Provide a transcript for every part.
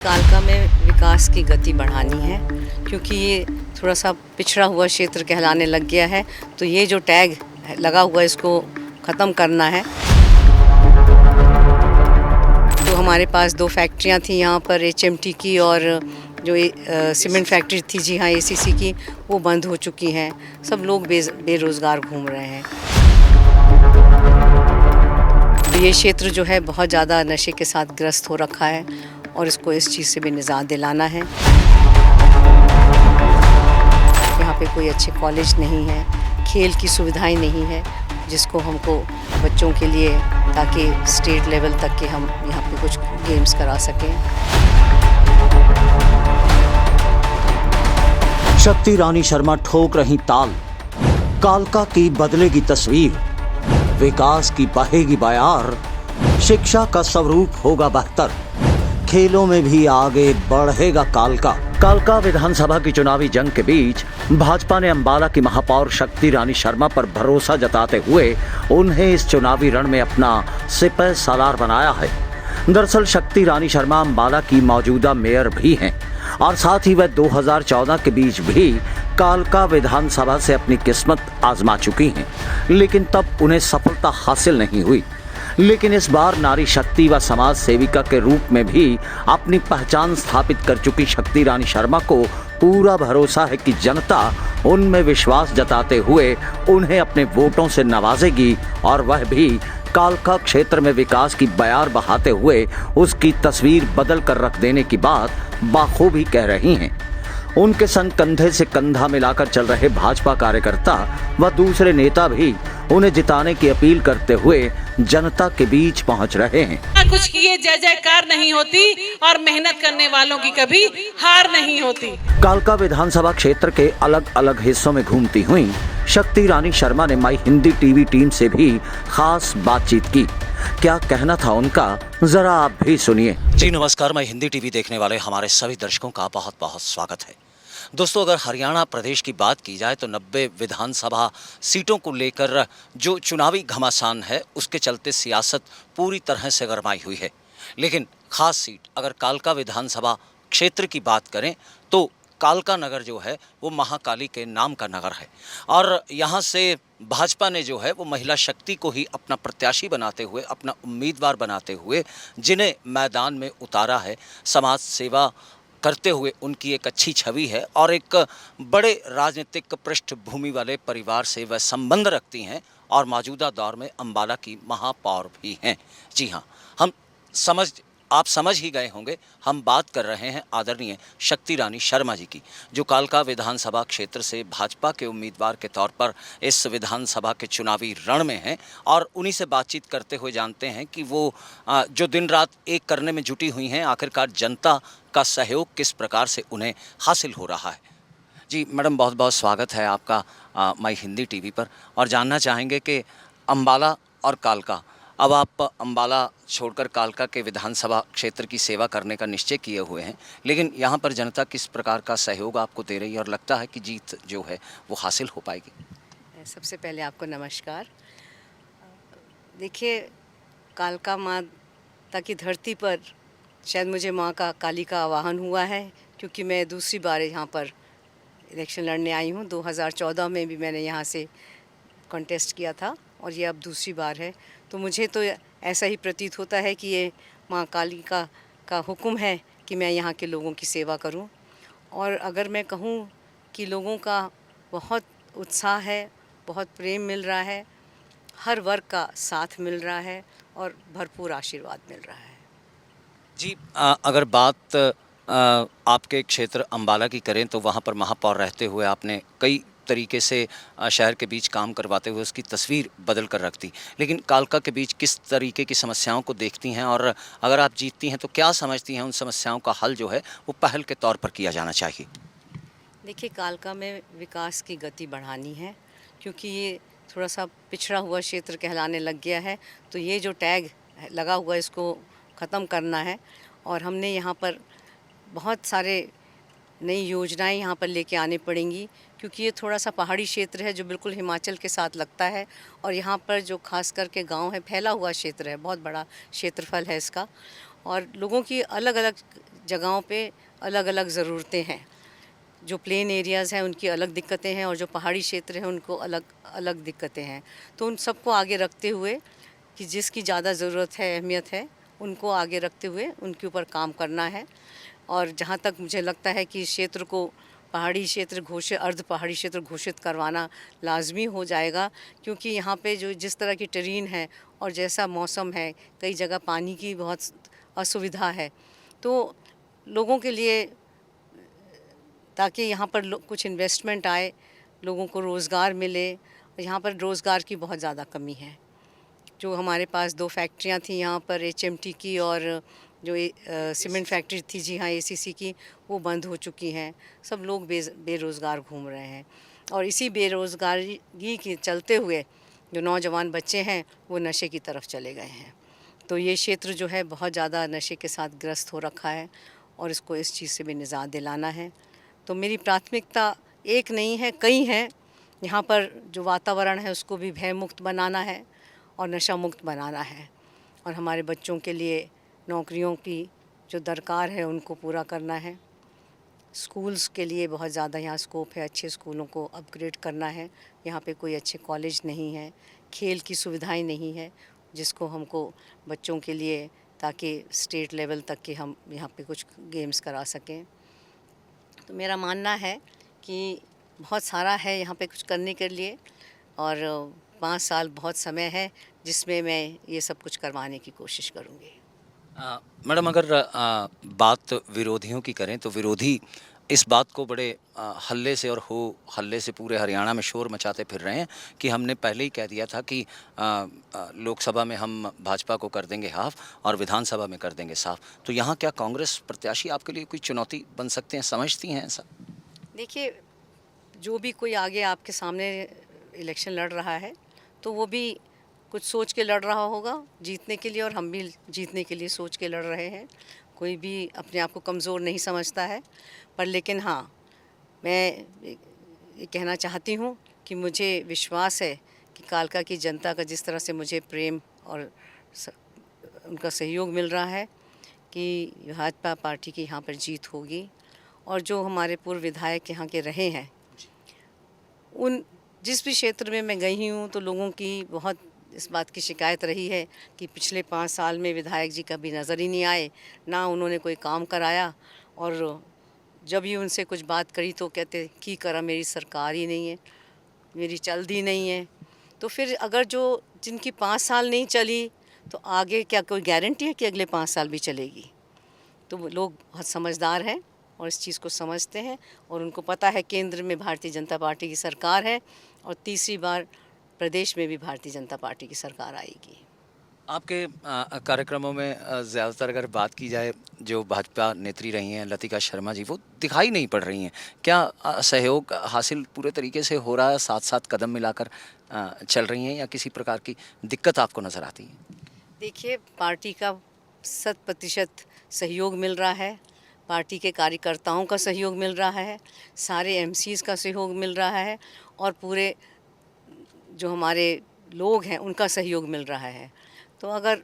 कालका में विकास की गति बढ़ानी है क्योंकि ये थोड़ा सा पिछड़ा हुआ क्षेत्र कहलाने लग गया है। तो ये जो टैग लगा हुआ है इसको ख़त्म करना है। तो हमारे पास 2 फैक्ट्रियां थी यहाँ पर, एचएमटी की और जो सीमेंट फैक्ट्री थी, जी हाँ, एसीसी की, वो बंद हो चुकी हैं। सब लोग बेरोज़गार घूम रहे हैं। तो ये क्षेत्र जो है बहुत ज़्यादा नशे के साथ ग्रस्त हो रखा है और इसको इस चीज़ से भी निजात दिलाना है। यहाँ पे कोई अच्छे कॉलेज नहीं है, खेल की सुविधाएं नहीं है जिसको हमको बच्चों के लिए, ताकि स्टेट लेवल तक के हम यहाँ पे कुछ गेम्स करा सकें। शक्ति रानी शर्मा ठोक रही ताल, कालका की बदलेगी तस्वीर, विकास की बहेगी बयार, शिक्षा का स्वरूप होगा बेहतर, खेलों में भी आगे बढ़ेगा कालका। कालका विधानसभा की चुनावी जंग के बीच भाजपा ने अंबाला की महापौर शक्ति रानी शर्मा पर भरोसा जताते हुए उन्हें इस चुनावी रण में अपना सिपह सालार बनाया है। दरअसल शक्ति रानी शर्मा अंबाला की मौजूदा मेयर भी हैं और साथ ही वह 2014 के बीच भी कालका विधानसभा से अपनी किस्मत आजमा चुकी हैं, लेकिन तब उन्हें सफलता हासिल नहीं हुई। लेकिन इस बार नारी शक्ति व समाज सेविका के रूप में भी अपनी पहचान स्थापित कर चुकी शक्ति रानी शर्मा को पूरा भरोसा है कि जनता उनमें विश्वास जताते हुए उन्हें अपने वोटों से नवाजेगी और वह भी कालका क्षेत्र में विकास की बयार बहाते हुए उसकी तस्वीर बदल कर रख देने की बात बाखूबी कह रही हैं। उनके संग कंधे से कंधा मिलाकर चल रहे भाजपा कार्यकर्ता व दूसरे नेता भी उन्हें जिताने की अपील करते हुए जनता के बीच पहुंच रहे हैं। कुछ किए जय जयकार नहीं होती और मेहनत करने वालों की कभी हार नहीं होती। कालका विधानसभा क्षेत्र के अलग अलग हिस्सों में घूमती हुई शक्ति रानी शर्मा ने माई हिंदी टीवी टीम से भी खास बातचीत की। क्या कहना था उनका, जरा आप भी सुनिए। जी नमस्कार, मैं हिंदी टीवी देखने वाले हमारे सभी दर्शकों का बहुत बहुत स्वागत है। दोस्तों, अगर हरियाणा प्रदेश की बात की जाए तो 90 विधानसभा सीटों को लेकर जो चुनावी घमासान है उसके चलते सियासत पूरी तरह से गरमाई हुई है। लेकिन खास सीट अगर कालका विधानसभा क्षेत्र की बात करें तो कालका नगर जो है वो महाकाली के नाम का नगर है और यहाँ से भाजपा ने जो है वो महिला शक्ति को ही अपना प्रत्याशी बनाते हुए, अपना उम्मीदवार बनाते हुए जिन्हें मैदान में उतारा है। समाज सेवा करते हुए उनकी एक अच्छी छवि है और एक बड़े राजनीतिक पृष्ठभूमि वाले परिवार से वह संबंध रखती हैं और मौजूदा दौर में अंबाला की महापौर भी हैं। जी हाँ, आप समझ ही गए होंगे, हम बात कर रहे हैं आदरणीय शक्ति रानी शर्मा जी की, जो कालका विधानसभा क्षेत्र से भाजपा के उम्मीदवार के तौर पर इस विधानसभा के चुनावी रण में हैं। और उन्हीं से बातचीत करते हुए जानते हैं कि वो जो दिन रात एक करने में जुटी हुई हैं, आखिरकार जनता का सहयोग किस प्रकार से उन्हें हासिल हो रहा है। जी मैडम, बहुत बहुत स्वागत है आपका माई हिंदी टीवी पर। और जानना चाहेंगे कि अंबाला और कालका, अब आप अंबाला छोड़कर कालका के विधानसभा क्षेत्र की सेवा करने का निश्चय किए हुए हैं, लेकिन यहाँ पर जनता किस प्रकार का सहयोग आपको दे रही है और लगता है कि जीत जो है वो हासिल हो पाएगी? सबसे पहले आपको नमस्कार। देखिए, कालका माता की धरती पर शायद मुझे माँ का काली का आवाहन हुआ है, क्योंकि मैं दूसरी बार यहाँ पर इलेक्शन लड़ने आई हूँ। 2014 में भी मैंने यहाँ से कॉन्टेस्ट किया था और ये अब दूसरी बार है। तो मुझे तो ऐसा ही प्रतीत होता है कि ये माँ काली का हुक्म है कि मैं यहाँ के लोगों की सेवा करूँ। और अगर मैं कहूँ कि लोगों का बहुत उत्साह है, बहुत प्रेम मिल रहा है, हर वर्ग का साथ मिल रहा है और भरपूर आशीर्वाद मिल रहा है। जी, अगर बात आपके क्षेत्र अंबाला की करें तो वहाँ पर महापौर रहते हुए आपने कई तरीके से शहर के बीच काम करवाते हुए उसकी तस्वीर बदल कर रख दी, लेकिन कालका के बीच किस तरीके की समस्याओं को देखती हैं और अगर आप जीतती हैं तो क्या समझती हैं उन समस्याओं का हल जो है वो पहल के तौर पर किया जाना चाहिए? देखिए, कालका में विकास की गति बढ़ानी है क्योंकि ये थोड़ा सा पिछड़ा हुआ क्षेत्र कहलाने लग गया है। तो ये जो टैग लगा हुआ है इसको ख़त्म करना है और हमने यहाँ पर बहुत सारे नई योजनाएं यहाँ पर लेके आने पड़ेंगी, क्योंकि ये थोड़ा सा पहाड़ी क्षेत्र है जो बिल्कुल हिमाचल के साथ लगता है और यहाँ पर जो खास करके गांव है, फैला हुआ क्षेत्र है, बहुत बड़ा क्षेत्रफल है इसका और लोगों की अलग अलग जगहों पे अलग अलग ज़रूरतें हैं। जो प्लेन एरियाज़ हैं उनकी अलग दिक्कतें हैं और जो पहाड़ी क्षेत्र हैं उनको अलग अलग दिक्कतें हैं। तो उन सबको आगे रखते हुए कि जिसकी ज़्यादा ज़रूरत है, अहमियत है, उनको आगे रखते हुए उनके ऊपर काम करना है। और जहाँ तक मुझे लगता है कि इस क्षेत्र को पहाड़ी क्षेत्र घोषित, अर्ध पहाड़ी क्षेत्र घोषित करवाना लाजमी हो जाएगा, क्योंकि यहाँ पे जो जिस तरह की टेरेन है और जैसा मौसम है, कई जगह पानी की बहुत असुविधा है। तो लोगों के लिए, ताकि यहाँ पर कुछ इन्वेस्टमेंट आए, लोगों को रोज़गार मिले। यहाँ पर रोज़गार की बहुत ज़्यादा कमी है। जो हमारे पास 2 फैक्ट्रियाँ थी यहाँ पर, HMT की और जो सीमेंट फैक्ट्री थी, जी हाँ, ACC की, वो बंद हो चुकी हैं। सब लोग बेरोज़गार घूम रहे हैं और इसी बेरोज़गारी के चलते हुए जो नौजवान बच्चे हैं वो नशे की तरफ चले गए हैं। तो ये क्षेत्र जो है बहुत ज़्यादा नशे के साथ ग्रस्त हो रखा है और इसको इस चीज़ से भी निजात दिलाना है। तो मेरी प्राथमिकता एक नहीं है, कई हैं। यहाँ पर जो वातावरण है उसको भी भय मुक्त बनाना है और नशा मुक्त बनाना है और हमारे बच्चों के लिए नौकरियों की जो दरकार है उनको पूरा करना है। स्कूल्स के लिए बहुत ज़्यादा यहाँ स्कोप है, अच्छे स्कूलों को अपग्रेड करना है। यहाँ पे कोई अच्छे कॉलेज नहीं है, खेल की सुविधाएं नहीं है जिसको हमको बच्चों के लिए, ताकि स्टेट लेवल तक के हम यहाँ पे कुछ गेम्स करा सकें। तो मेरा मानना है कि बहुत सारा है यहाँ पे कुछ करने के लिए और 5 साल बहुत समय है जिसमें मैं ये सब कुछ करवाने की कोशिश करूँगी। मैडम, अगर बात विरोधियों की करें तो विरोधी इस बात को बड़े हल्ले से और हो हल्ले से पूरे हरियाणा में शोर मचाते फिर रहे हैं कि हमने पहले ही कह दिया था कि लोकसभा में हम भाजपा को कर देंगे हाफ और विधानसभा में कर देंगे साफ। तो यहाँ क्या कांग्रेस प्रत्याशी आपके लिए कोई चुनौती बन सकते हैं, समझती हैं ऐसा? देखिए, जो भी कोई आगे आपके सामने इलेक्शन लड़ रहा है तो वो भी कुछ सोच के लड़ रहा होगा जीतने के लिए, और हम भी जीतने के लिए सोच के लड़ रहे हैं। कोई भी अपने आप को कमज़ोर नहीं समझता है। पर लेकिन हाँ, मैं ये कहना चाहती हूँ कि मुझे विश्वास है कि कालका की जनता का जिस तरह से मुझे प्रेम और उनका सहयोग मिल रहा है कि भाजपा पार्टी की यहाँ पर जीत होगी। और जो हमारे पूर्व विधायक यहाँ के रहे हैं, उन जिस भी क्षेत्र में मैं गई हूँ तो लोगों की बहुत इस बात की शिकायत रही है कि पिछले 5 साल में विधायक जी कभी नज़र ही नहीं आए, ना उन्होंने कोई काम कराया। और जब भी उनसे कुछ बात करी तो कहते की करा, मेरी सरकार ही नहीं है, मेरी चलती नहीं है। तो फिर अगर जो जिनकी 5 साल नहीं चली तो आगे क्या कोई गारंटी है कि अगले 5 साल भी चलेगी? तो वो लोग बहुत समझदार हैं और इस चीज़ को समझते हैं और उनको पता है केंद्र में भारतीय जनता पार्टी की सरकार है और तीसरी बार प्रदेश में भी भारतीय जनता पार्टी की सरकार आएगी। आपके कार्यक्रमों में ज़्यादातर अगर बात की जाए, जो भाजपा नेत्री रही हैं लतिका शर्मा जी, वो दिखाई नहीं पड़ रही हैं। क्या सहयोग हासिल पूरे तरीके से हो रहा है, साथ साथ कदम मिलाकर चल रही हैं, या किसी प्रकार की दिक्कत आपको नज़र आती है? देखिए, पार्टी का 100% सहयोग मिल रहा है, पार्टी के कार्यकर्ताओं का सहयोग मिल रहा है, सारे MCs का सहयोग मिल रहा है और पूरे जो हमारे लोग हैं उनका सहयोग मिल रहा है। तो अगर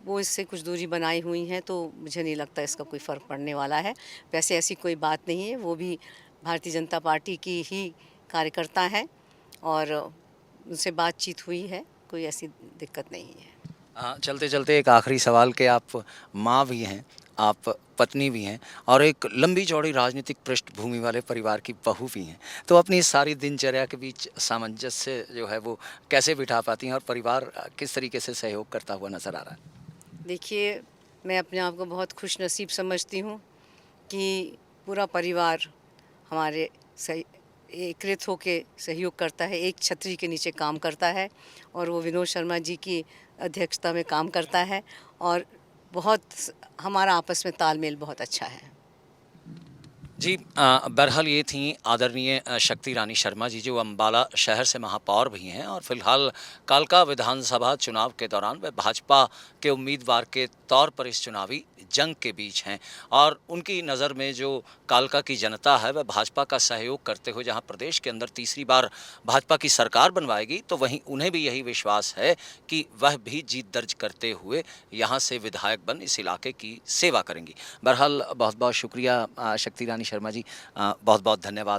वो इससे कुछ दूरी बनाई हुई हैं तो मुझे नहीं लगता इसका कोई फ़र्क पड़ने वाला है। वैसे ऐसी कोई बात नहीं है, वो भी भारतीय जनता पार्टी की ही कार्यकर्ता हैं और उनसे बातचीत हुई है, कोई ऐसी दिक्कत नहीं है। चलते चलते एक आखिरी सवाल कि आप माँ भी हैं, आप पत्नी भी हैं और एक लंबी चौड़ी राजनीतिक पृष्ठभूमि वाले परिवार की बहू भी हैं। तो अपनी इस सारी दिनचर्या के बीच सामंजस्य जो है वो कैसे बिठा पाती हैं और परिवार किस तरीके से सहयोग करता हुआ नज़र आ रहा है? देखिए, मैं अपने आप को बहुत खुशनसीब समझती हूँ कि पूरा परिवार हमारे एकत्रित होकर सहयोग करता है, एक छतरी के नीचे काम करता है और वो विनोद शर्मा जी की अध्यक्षता में काम करता है और बहुत हमारा आपस में तालमेल बहुत अच्छा है। जी बहरहाल ये थी आदरणीय शक्ति रानी शर्मा जी, जो अम्बाला शहर से महापौर भी हैं और फिलहाल कालका विधानसभा चुनाव के दौरान वे भाजपा के उम्मीदवार के तौर पर इस चुनावी जंग के बीच हैं। और उनकी नज़र में जो कालका की जनता है वह भाजपा का सहयोग करते हुए जहां प्रदेश के अंदर तीसरी बार भाजपा की सरकार बनवाएगी, तो वहीं उन्हें भी यही विश्वास है कि वह भी जीत दर्ज करते हुए यहां से विधायक बन इस इलाके की सेवा करेंगी। बहरहाल बहुत बहुत शुक्रिया शक्ति रानी शर्मा जी, बहुत बहुत धन्यवाद।